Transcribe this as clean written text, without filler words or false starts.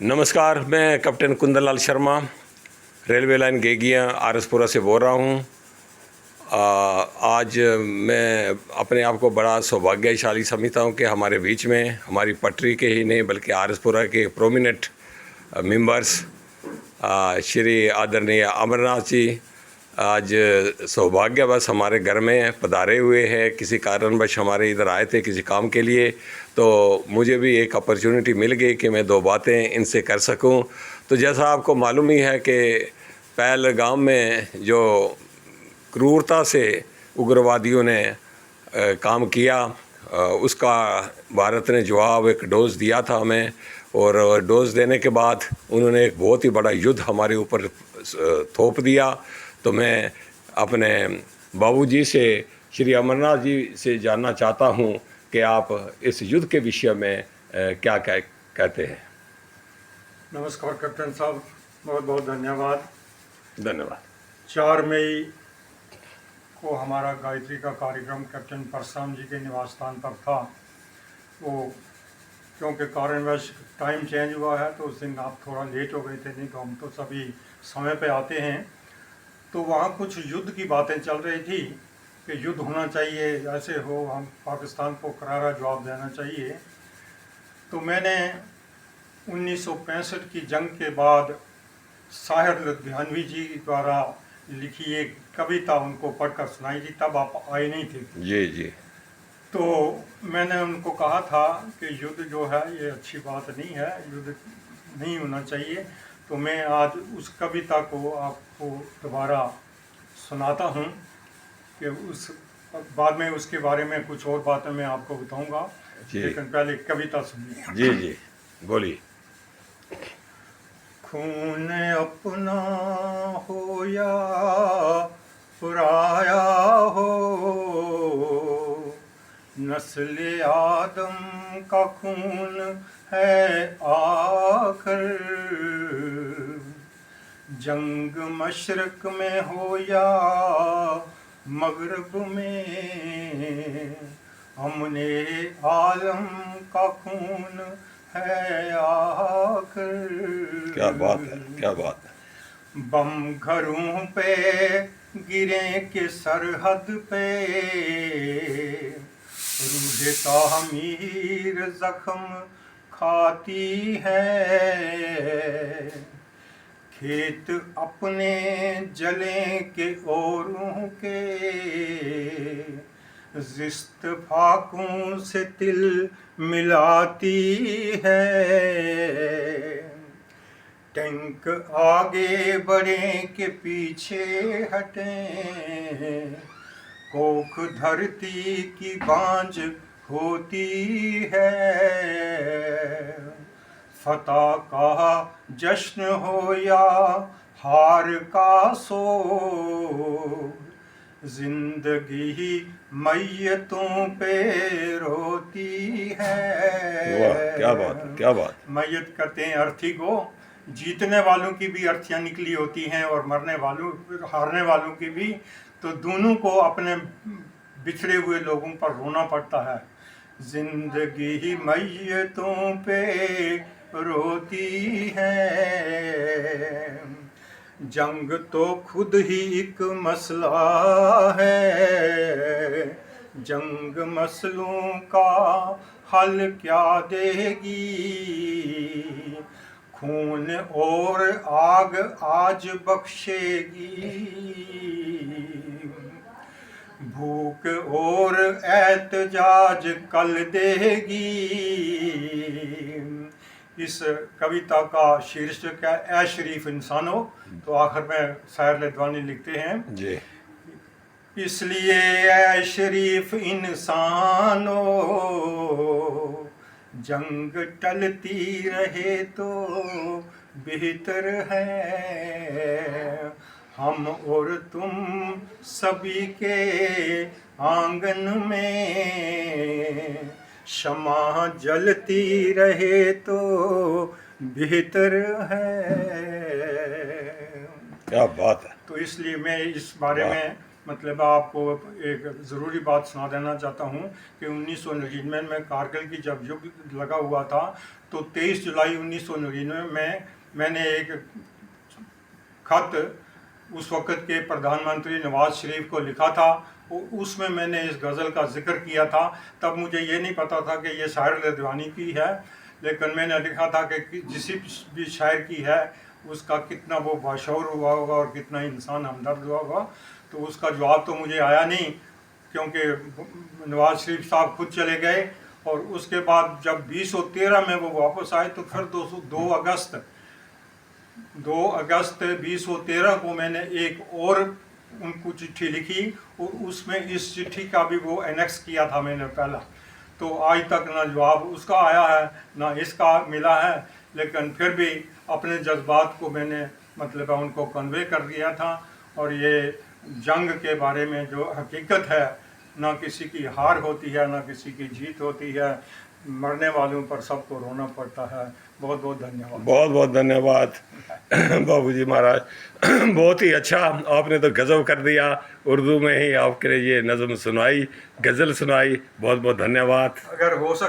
नमस्कार, मैं captain Kundan Sharma railway line Gegia RS Pura से बोल रहा हूँ। आज मैं अपने आप को बड़ा सौभाग्यशाली समझता हूँ कि हमारे बीच में हमारी पटरी के ही नहीं बल्कि आरएसपुरा के प्रोमिनेंट मेंबर्स श्री आदरणीय अमरनाथ जी आज सौभाग्यवश हमारे घर में पधारे हुए हैं। किसी कारणवश हमारे इधर आए थे किसी काम के लिए, तो मुझे भी एक अपॉर्चुनिटी मिल गई कि मैं दो बातें इनसे कर सकूं। तो जैसा आपको मालूम ही है कि पहलगाम में जो क्रूरता से उग्रवादियों ने काम किया, उसका भारत ने जवाब एक डोज दिया था हमें, और डोज देने के बाद उन्होंने एक बहुत ही बड़ा युद्ध हमारे ऊपर थोप दिया। तो मैं अपने बाबूजी से, श्री अमरनाथ जी से जानना चाहता हूं कि आप इस युद्ध के विषय में क्या कहते हैं। नमस्कार कैप्टन साहब, बहुत बहुत धन्यवाद। धन्यवाद। 4 मई को हमारा गायत्री का कार्यक्रम कैप्टन परशुराम जी के निवास स्थान पर था। वो क्योंकि कारणवश टाइम चेंज हुआ है तो उस दिन आप थोड़ा लेट हो गए थे, नहीं तो हम तो सभी समय पे आते हैं। तो वहाँ कुछ युद्ध की बातें चल रही थी कि युद्ध होना चाहिए, ऐसे हो, हम पाकिस्तान को करारा जवाब देना चाहिए। तो मैंने 1965 की जंग के बाद साहिर लुधियानवी जी द्वारा लिखी एक कविता उनको पढ़कर सुनाई थी, तब आप आए नहीं थे। जी जी। तो मैंने उनको कहा था कि युद्ध जो है ये अच्छी बात नहीं है, युद्ध नहीं होना चाहिए। तो मैं आज उस कविता को आपको दोबारा सुनाता हूँ कि उस बाद में उसके बारे में कुछ और बातें मैं आपको बताऊँगा, लेकिन पहले कविता सुनिए। जी जी, बोलिए। खून अपना हो या पराया हो, नस्ल आदम का खून है आखिर। जंग मशरक में हो या मगरब में, हमने आलम का खून है आखिर। क्या बात है, क्या बात है। बम घरों पे गिरे के सरहद पे, रूह तामीर जख्म खाती है। खेत अपने जले के औरों के, जिस्त फाकों से तिल मिलाती है। टैंक आगे बढ़े के पीछे हटें, कोख धरती की बांझ होती है। फतह का जश्न हो या हार का सो, जिंदगी ही मैयतों पे रोती है। वाह, क्या बात है, क्या बात। मैयत करते हैं अर्थी को, जीतने वालों की भी अर्थियाँ निकली होती हैं और मरने वालों, हारने वालों की भी। तो दोनों को अपने बिछड़े हुए लोगों पर रोना पड़ता है। जिंदगी ही मैयतों पे रोती है। जंग तो खुद ही एक मसला है, जंग मसलों का हल क्या देगी। खून और आग आज बख्शेगी, भूख और एहतजाज कल देगी। इस कविता का शीर्षक है ए शरीफ इंसानों। तो आखिर में शायर लद्वानी लिखते हैं जी। इसलिए ए शरीफ इंसानों, जंग टलती रहे तो बेहतर है। हम और तुम सभी के आंगन में शमा जलती रहे तो बेहतर है। क्या बात है। तो इसलिए मैं इस बारे में मतलब आपको एक ज़रूरी बात सुना देना चाहता हूँ कि 1999 में कारगिल की जब युद्ध लगा हुआ था तो 23 जुलाई 1999 में मैंने एक खत उस वक़्त के प्रधानमंत्री नवाज शरीफ को लिखा था। उसमें मैंने इस गज़ल का जिक्र किया था। तब मुझे ये नहीं पता था कि ये शायर रिदवानी की है, लेकिन मैंने लिखा था कि जिस भी शायर की है उसका कितना वो बाशऊर हुआ होगा और कितना इंसान हमदर्द हुआ होगा। तो उसका जवाब तो मुझे आया नहीं, क्योंकि नवाज शरीफ साहब खुद चले गए। और उसके बाद जब 2013 में वो वापस आए तो फिर 2 अगस्त 2013 को मैंने एक और उनको चिट्ठी लिखी और उसमें इस चिट्ठी का भी वो एनेक्स किया था मैंने पहला। तो आज तक ना जवाब उसका आया है ना इसका मिला है, लेकिन फिर भी अपने जज्बात को मैंने मतलब उनको कन्वे कर दिया था। और ये जंग के बारे में जो हकीकत है, ना किसी की हार होती है ना किसी की जीत होती है, मरने वालों पर सबको रोना पड़ता है। बहुत बहुत धन्यवाद। बहुत बहुत धन्यवाद बाबूजी महाराज, बहुत ही अच्छा आपने तो गज़ब कर दिया। उर्दू में ही आपके लिए ये नज़म सुनाई, गज़ल सुनाई। बहुत बहुत धन्यवाद। अगर हो सके